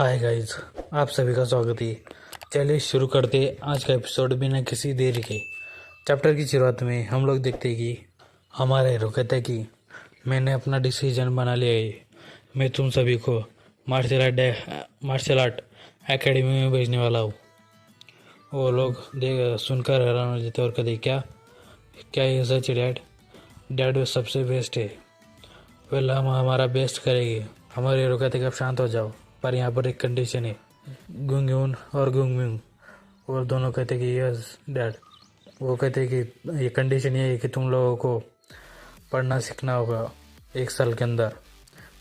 Hi guys, आप सभी का स्वागत है। चलिए शुरू करते आज का एपिसोड बिना किसी देरी के। चैप्टर की शुरुआत में हम लोग देखते हैं कि हमारे हीरो कहते हैं कि मैंने अपना डिसीजन बना लिया है। मैं तुम सभी को मार्शल आर्ट एकेडमी में भेजने वाला हूँ। वो लोग सुनकर हैरान हो जाते और कहते क्या क्या ये सच डैड? डैड सबसे बेस्ट है। वेल हम हमारा बेस्ट करेंगे। हमारे हीरो कहते कि आप शांत हो जाओ, पर यहाँ पर एक कंडीशन है। गुंगयून और गुंगम्यून वो दोनों कहते कि यस डैड। वो कहते कि ये कंडीशन ये है कि तुम लोगों को पढ़ना सीखना होगा 1 साल के अंदर।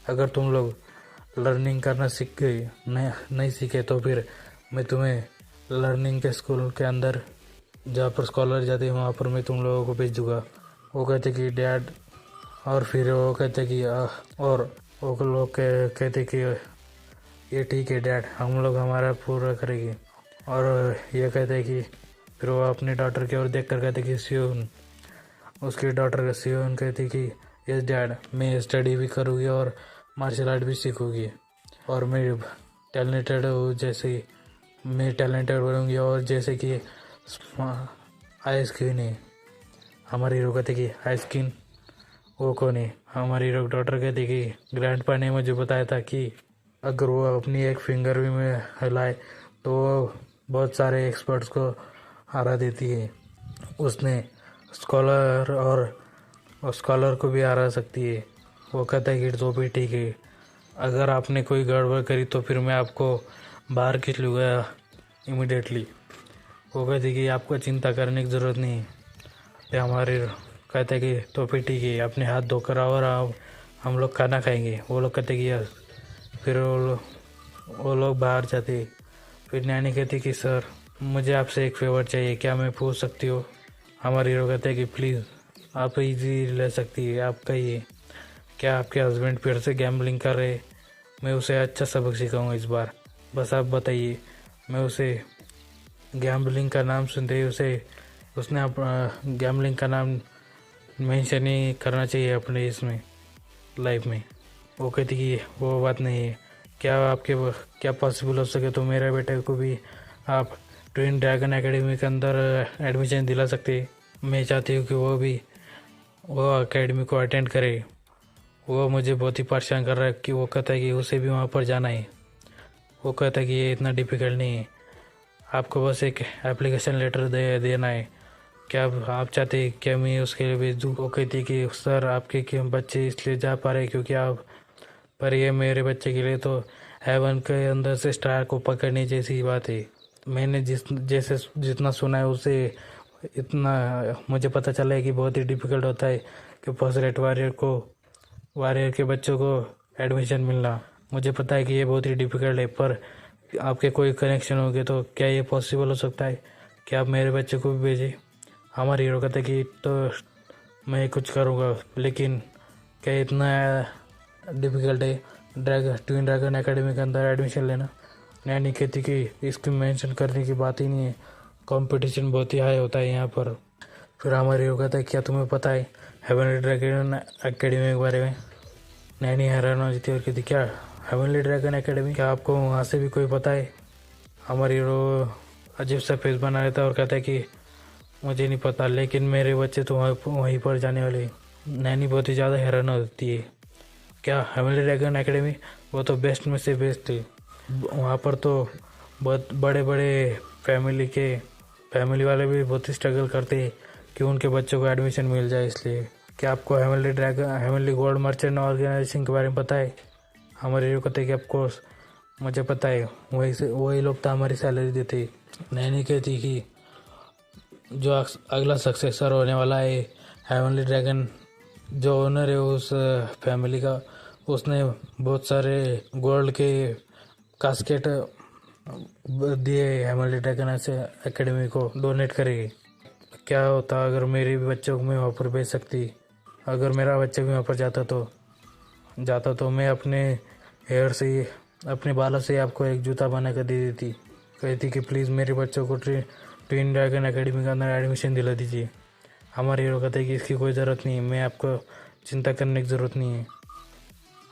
अगर तुम लोग लर्निंग करना सीख गए नहीं सीखे तो फिर मैं तुम्हें लर्निंग के स्कूल के अंदर जहाँ पर स्कॉलर जाते हैं वहाँ पर मैं तुम लोगों को भेज दूँगा। वो कहते कि डैड, और फिर वो कहते कि और वो लोग कहते कि ये ठीक है डैड, हम लोग हमारा पूरा करेंगे। और ये कहते कि फिर वो अपनी डॉटर की ओर देख कर कहते कि सियोन, उसकी डॉटर का सियोन कहती कि यस डैड, मैं स्टडी भी करूँगी और मार्शल आर्ट भी सीखूँगी और मैं टैलेंटेड हूँ, जैसे मैं टैलेंटेड बनूँगी और जैसे कि आई स्किन है। हमारे हीरो कहते कि आई स्किन वो कौन है? हमारी हीरो डॉटर कहती कि ग्रैंडपा ने मुझे बताया था कि अगर वो अपनी एक फिंगर भी में हिलाए तो वो बहुत सारे एक्सपर्ट्स को हरा देती है। उसने स्कॉलर को भी हरा सकती है। वो कहता है कि तो भी ठीक है, अगर आपने कोई गड़बड़ करी तो फिर मैं आपको बाहर खींच लूँगा इमिडिएटली। वो कहती कि आपको चिंता करने की ज़रूरत नहीं है। तो हमारे कहते हैं कि तो फिर ठीक है, अपने हाथ धोकर आओ और हम लोग खाना खाएंगे। वो लोग कहते कि यस। फिर वो लोग बाहर जाते। फिर नैनी कहती कि सर मुझे आपसे एक फेवर चाहिए, क्या मैं पूछ सकती हूँ? हमारे हीरो कहते हैं कि प्लीज़ आप इजी ले सकती है, आप कहिए। क्या आपके हस्बैंड फिर से गैम्बलिंग कर रहे? मैं उसे अच्छा सबक सिखाऊंगा इस बार, बस आप बताइए। मैं उसे गैम्बलिंग का नाम सुनते ही उसने गैम्बलिंग का नाम मेंशन ही करना चाहिए अपने इसमें लाइफ में। वो कहती कि वो बात नहीं है, क्या पॉसिबल हो सके तो मेरे बेटे को भी आप ट्विन ड्रैगन एकेडमी के अंदर एडमिशन दिला सकते। मैं चाहती हूँ कि वो एकेडमी को अटेंड करे। वो मुझे बहुत ही परेशान कर रहा है कि वो कहता है कि उसे भी वहाँ पर जाना है। वो कहता है कि ये इतना डिफ़िकल्ट नहीं है, आपको बस एक एप्लीकेशन लेटर देना है। क्या आप चाहते हैं क्या मैं उसके लिए भेज दूँ? वो कहती कि सर आपके बच्चे इसलिए जा पा रहे क्योंकि आप, पर ये मेरे बच्चे के लिए तो हेवन के अंदर से स्टार को पकड़ने जैसी बात है। मैंने जितना सुना है उससे इतना मुझे पता चला है कि बहुत ही डिफ़िकल्ट होता है कि फर्स्ट रेट वॉरियर के बच्चों को एडमिशन मिलना। मुझे पता है कि ये बहुत ही डिफ़िकल्ट है, पर आपके कोई कनेक्शन होंगे तो क्या ये पॉसिबल हो सकता है? क्या आप मेरे बच्चे को भी भेजें? हमारे हीरो कहते कि तो मैं कुछ करूँगा, लेकिन क्या इतना डिफ़िकल्ट है ट्विन ड्रैगन एकेडमी के अंदर एडमिशन लेना? नैनी कहती कि इसकी मेंशन करने की बात ही नहीं है, कंपटीशन बहुत ही हाई होता है यहाँ पर। फिर हमारे हीरो कहता है क्या तुम्हें पता है हेवनली ड्रैगन एकेडमी के बारे में? नैनी हैरान हो जाती है और कहती क्या हेवनली ड्रैगन एकेडमी, क्या आपको वहाँ से भी कोई पता है? हमारे हीरो अजीब सा फेस बना लेता है और कहता है कि मुझे नहीं पता, लेकिन मेरे बच्चे तो वहीं पर जाने वाले हैं। नैनी बहुत ही ज़्यादा हैरान होती है। क्या हेवनली ड्रैगन एकेडमी? वो तो बेस्ट में से बेस्ट है। वहाँ पर तो बहुत बड़े बड़े फैमिली वाले भी बहुत ही स्ट्रगल करते हैं कि उनके बच्चों को एडमिशन मिल जाए। इसलिए क्या आपको हेवनली गोल्ड मर्चेंट ऑर्गेनाइजेशन के बारे में पता है? हमारे हीरो कहते हैं कि ऑफकोर्स मुझे पता है, वही लोग तो हमारी सैलरी देते। नैनी कहती कि जो अगला सक्सेसर होने वाला है हेवनली ड्रैगन, जो ओनर है उस फैमिली का, उसने बहुत सारे गोल्ड के कास्केट दिए हेवनली ड्रैगन ऐसे एकेडमी को डोनेट करेगी। क्या होता अगर मेरे भी बच्चों को मैं वहाँ पर भेज सकती? अगर मेरा बच्चा भी वहाँ पर जाता तो मैं अपने बालों से आपको एक जूता बना कर दे देती। कहती कि प्लीज़ मेरे बच्चों को ट्विन ड्रैगन एकेडमी के अंदर एडमिशन दिला दीजिए। हमारे हीरो कहते हैं कि इसकी कोई ज़रूरत नहीं है, मैं आपको चिंता करने की ज़रूरत नहीं है।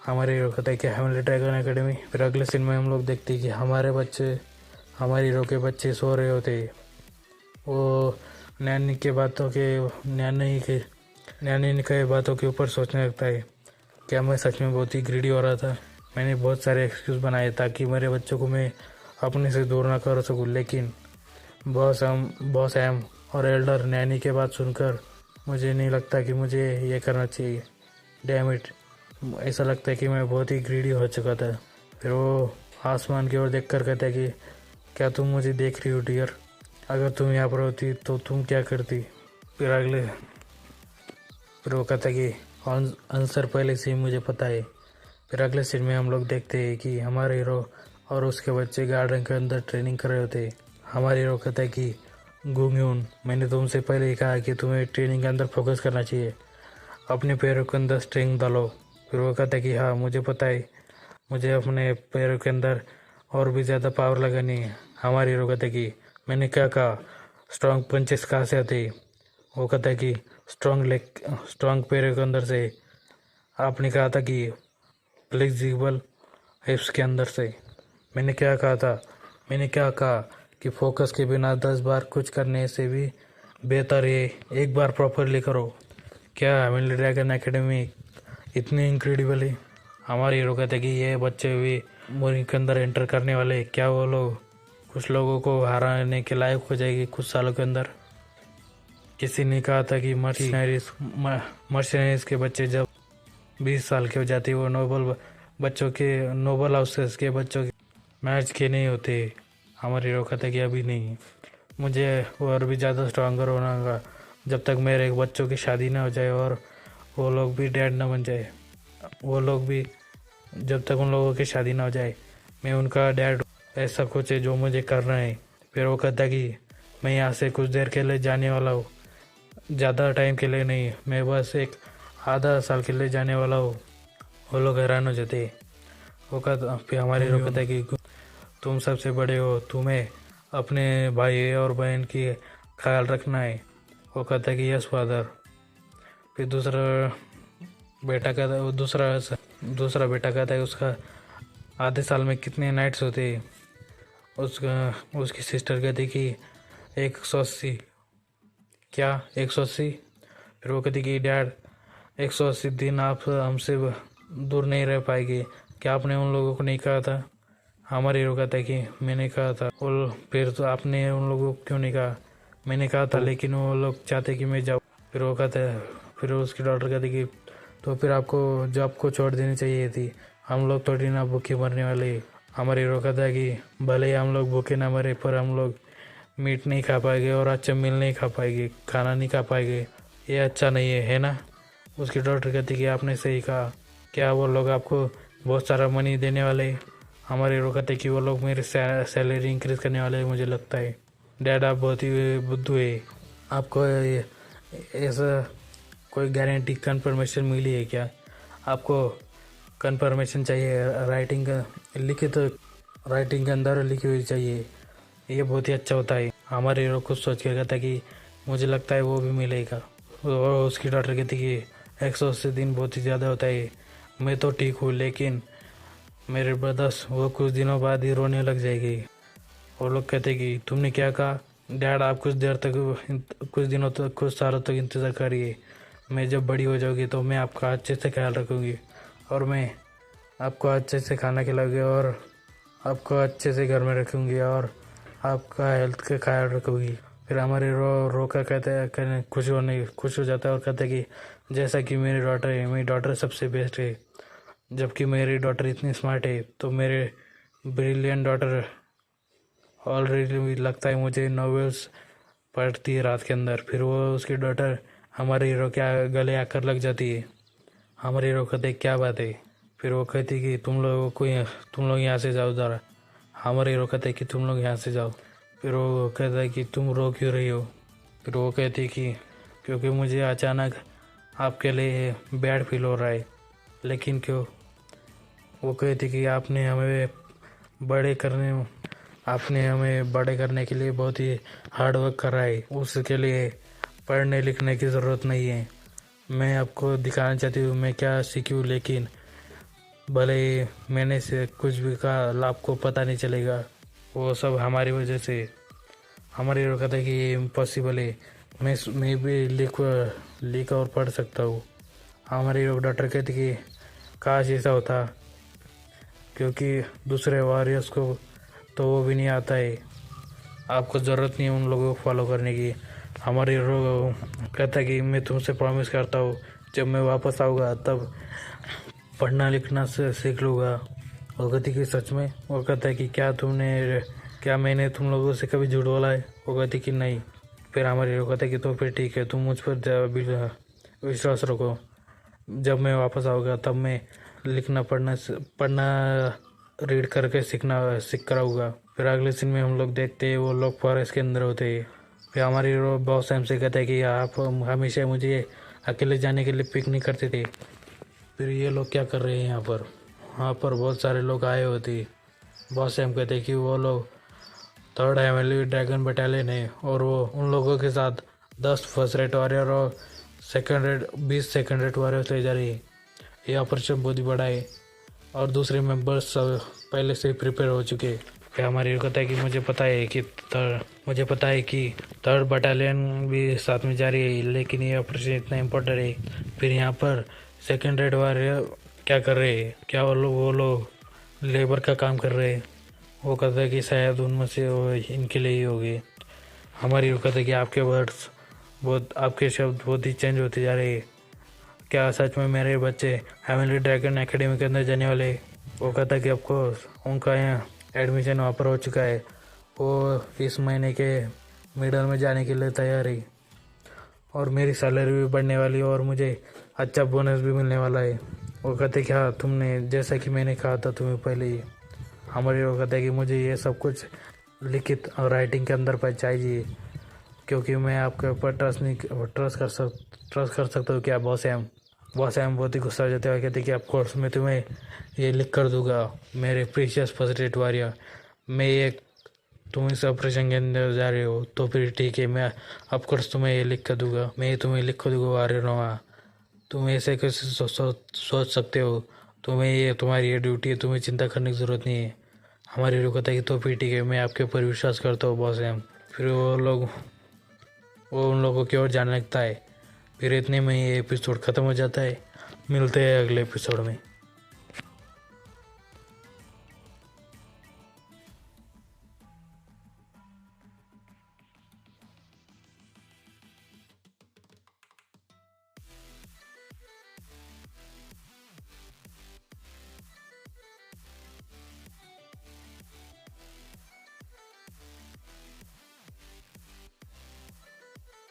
हमारे हीरो कहता है कि हेवनली ड्रैगन एकेडमी। फिर अगले सीन में हम लोग देखते हैं कि हमारे हीरो के बच्चे सो रहे होते। वो नैनी के बातों के ऊपर सोचने लगता है, क्या मैं सच में बहुत ही ग्रीडी हो रहा था। मैंने बहुत सारे एक्सक्यूज़ बनाए ताकि मेरे बच्चों को मैं अपने से दूर ना कर सकूं, लेकिन बॉस एम और एल्डर नैनी के बात सुनकर मुझे नहीं लगता कि मुझे ये करना चाहिए। डैम इट, ऐसा लगता है कि मैं बहुत ही ग्रीडी हो चुका था। फिर वो आसमान की ओर देखकर कहता है कि क्या तुम मुझे देख रही हो डियर? अगर तुम यहाँ पर होती तो तुम क्या करती? फिर वो कहता है कि आंसर पहले से ही मुझे पता है। फिर अगले सीन में हम लोग देखते हैं कि हमारे हीरो और उसके बच्चे गार्डन के अंदर ट्रेनिंग कर रहे होते हैं। हमारे हीरो कहता है कि गुंगयून, मैंने तुमसे पहले ही कहा कि तुम्हें ट्रेनिंग के अंदर फोकस करना चाहिए, अपने पैरों के अंदर स्ट्रेंथ डालो। फिर वो कहता है कि हाँ मुझे पता है, मुझे अपने पैरों के अंदर और भी ज़्यादा पावर लगानी है। हमारे हीरो कहता है कि मैंने क्या कहा, स्ट्रॉन्ग पंचेस कहाँ से आते? वो कहता है कि स्ट्रॉन्ग पैरों के अंदर से। आपने कहा था कि फ्लेक्सिबल हिप्स के अंदर से। मैंने क्या कहा कि फोकस के बिना 10 बार कुछ करने से भी बेहतर है एक बार प्रॉपरली करो। क्या हेवनली ड्रैगन एकेडमी इतनी इनक्रेडिबल है? हमारे हीरो कहते हैं कि ये बच्चे भी मुरी के अंदर एंटर करने वाले, क्या वो लोग कुछ लोगों को हराने के लायक हो जाएगी कुछ सालों के अंदर? किसी ने कहा था कि मर्सिनरीज के बच्चे जब 20 साल के हो जाते वो नोबल हाउसेस के बच्चों के मैच के नहीं होते। हमारे हीरो कहते कि अभी नहीं, मुझे और भी ज़्यादा स्ट्रांगर होना होगा जब तक मेरे बच्चों की शादी ना हो जाए और वो लोग भी डैड ना बन जाए। जब तक उन लोगों की शादी ना हो जाए मैं उनका डैड, ऐसा कुछ है जो मुझे करना है। फिर वो कहता कि मैं यहाँ से कुछ देर के लिए जाने वाला हूँ, ज़्यादा टाइम के लिए नहीं, मैं बस एक आधा साल के लिए जाने वाला हूँ। वो लोग हैरान हो जाते। फिर हमारे हीरो कहता है कि तुम सबसे बड़े हो, तुम्हें अपने भाई और बहन की ख्याल रखना है। वो कहता है कि यस फादर। फिर दूसरा बेटा कहता है उसका आधे साल में कितने नाइट्स होते? उसकी सिस्टर कहती कि 180। क्या 180? फिर वो कहती कि डैड 180 दिन आप हमसे दूर नहीं रह पाएंगे, क्या आपने उन लोगों को नहीं कहा था? हमारे हीरो कहता है कि मैंने कहा था। और फिर तो आपने उन लोगों को क्यों नहीं कहा? मैंने कहा था लेकिन वो लोग चाहते कि मैं जाऊँ। फिर उसकी डॉक्टर कहती कि तो फिर आपको जॉब को छोड़ देनी चाहिए थी, हम लोग थोड़ी ना भूखे मरने वाले। हमारे हीरो कहता है कि भले ही हम लोग भूखे ना मरे पर हम लोग मीट नहीं खा पाएंगे और अच्छा मील नहीं खा पाएंगे, खाना नहीं खा पाएंगे, ये अच्छा नहीं है ना? उसकी डॉक्टर कहती कि आपने सही कहा, क्या वो लोग आपको बहुत सारा मनी देने वाले? हमारे हीरो कहते कि वो लोग मेरी सैलरी इंक्रीज करने वाले मुझे लगता है। डैड आप बहुत ही बुद्धू है, आपको ऐसा कोई गारंटी कंफर्मेशन मिली है क्या? आपको कंफर्मेशन चाहिए राइटिंग के अंदर लिखी हुई चाहिए, ये बहुत ही अच्छा होता है। हमारे हीरो कुछ सोच के कहता कि मुझे लगता है वो भी मिलेगा। और उसकी डॉक्टर कहती कि 180 दिन बहुत ही ज़्यादा होता है, मैं तो ठीक हूँ लेकिन मेरे ब्रदर्स वो कुछ दिनों बाद ही रोने लग जाएगी। वो लोग कहते कि तुमने क्या कहा? डैड आप कुछ दिनों तक कुछ सालों तक इंतज़ार करिए, मैं जब बड़ी हो जाऊँगी तो मैं आपका अच्छे से ख्याल रखूँगी और मैं आपको अच्छे से खाना खिलाऊँगी और आपको अच्छे से घर में रखूँगी और आपका हेल्थ का ख्याल रखूँगी। फिर हमारे रो कर कहते खुश हो जाता है और कहते कि जैसा कि मेरी डॉटर सबसे बेस्ट है, जबकि मेरी डॉटर इतनी स्मार्ट है तो मेरे ब्रिलियंट डॉटर ऑलरेडी लगता है मुझे नॉवेल्स पढ़ती है रात के अंदर। फिर वो उसकी डॉटर हमारे हीरो के गले आकर लग जाती है। हमारे हीरो कहते क्या बात है? फिर वो कहती कि तुम लोग यहाँ से जाओ ज़रा। हमारे हीरो कहते कि तुम लोग यहाँ से जाओ। फिर वो कहता है कि तुम रो क्यों रही हो? फिर वो कहती कि क्योंकि मुझे अचानक आपके लिए बैड फील हो रहा है। लेकिन क्यों? वो कहती कि आपने हमें बड़े करने के लिए बहुत ही हार्ड वर्क करा है, उसके लिए पढ़ने लिखने की ज़रूरत नहीं है। मैं आपको दिखाना चाहती हूँ मैं क्या सीखी हूँ, लेकिन भले ही मैंने से कुछ भी कहा आपको पता नहीं चलेगा, वो सब हमारी वजह से। हमारी हीरो कहता है कि ये इम्पॉसिबल है, मैं भी लिख और पढ़ सकता हूँ। हमारे हीरो डॉक्टर कहते कि काश ऐसा होता, क्योंकि दूसरे वॉरियर्स को तो वो भी नहीं आता है, आपको ज़रूरत नहीं है उन लोगों को फॉलो करने की। हमारे हीरो कहता है कि मैं तुमसे प्रॉमिस करता हूँ, जब मैं वापस आऊँगा तब पढ़ना लिखना से सीख लूँगा। वो कहती कि सच में? वो कहता है कि क्या मैंने तुम लोगों से कभी झूठ बोला है? वो कहती कि नहीं। फिर हमारे हीरो कहता है कि तो फिर ठीक है, तुम मुझ पर विश्वास रखो, जब मैं वापस आऊँगा तब मैं लिखना पढ़ना रीड करके सीख कर आऊँगा। फिर अगले सीन में हम लोग देखते हैं वो लोग फॉरेस्ट के अंदर होते हैं। फिर हमारे हीरो बॉस हमसे कहता है कि आप हमेशा मुझे अकेले जाने के लिए पिक नहीं करते थे। फिर ये लोग क्या कर रहे हैं यहाँ पर बहुत सारे लोग आए होते। बॉस हम कहते हैं कि वो लोग थर्ड हेवनली ड्रैगन बटालियन है, और वो उन लोगों के साथ 10 फर्स्ट रेट वॉरियर और 20 सेकंड रेट वॉरियर ले जा रही है। ये ऑपरेशन बहुत ही बड़ा है, और दूसरे मेंबर्स सब पहले से ही प्रिपेयर हो चुके हैं। फिर हमारी कहता है कि मुझे पता है कि थर्ड बटालियन भी साथ में जा रही है, लेकिन ये ऑपरेशन इतना इम्पोर्टेंट है। फिर यहाँ पर सेकंड रेड वॉरियर क्या कर रहे हैं? क्या वो लोग लेबर का काम कर रहे हैं? वो कहता है कि शायद उनमें से वो इनके लिए ही होगी। हमारी कहता है कि आपके शब्द बहुत ही चेंज होते जा रहे हैं। क्या सच में मेरे बच्चे हेवनली ड्रैगन एकेडमी के अंदर जाने वाले? वो कहता है कि ऑफकोर्स उनका यहाँ एडमिशन वहाँ पर हो चुका है, वो इस महीने के मिडल में जाने के लिए तैयार है, और मेरी सैलरी भी बढ़ने वाली है और मुझे अच्छा बोनस भी मिलने वाला है। वो कहते कि हाँ, तुमने जैसा कि मैंने कहा था तुम्हें पहले ही। हमारे वो कहते हैं कि मुझे ये सब कुछ लिखित और राइटिंग के अंदर पर चाहिए, क्योंकि मैं आपके ऊपर ट्रस्ट कर सकता हूँ। क्या बॉस एम बहुत ही गुस्सा हो जाते हैं, कहते कि ऑफकोर्स मैं तुम्हें ये लिख कर दूंगा मेरे प्रीशियस फर्स्ट रेट वारियर। तुम इस ऑपरेशन के अंदर जा रहे हो तो फिर ठीक है, मैं ऑफकोर्स तुम्हें ये लिख कर दूंगा, वारियर नोवा। तुम ऐसे कैसे सोच सकते हो? तुम्हारी ये ड्यूटी है, तुम्हें चिंता करने की ज़रूरत नहीं है। हमारी हीरो कहता है कि तो फिर ठीक है, मैं आपके ऊपर विश्वास करता हूँ बॉस एम। फिर वो उन लोगों की ओर जाने लगता है। फिर इतने में ये एपिसोड ख़त्म हो जाता है। मिलते हैं अगले एपिसोड में।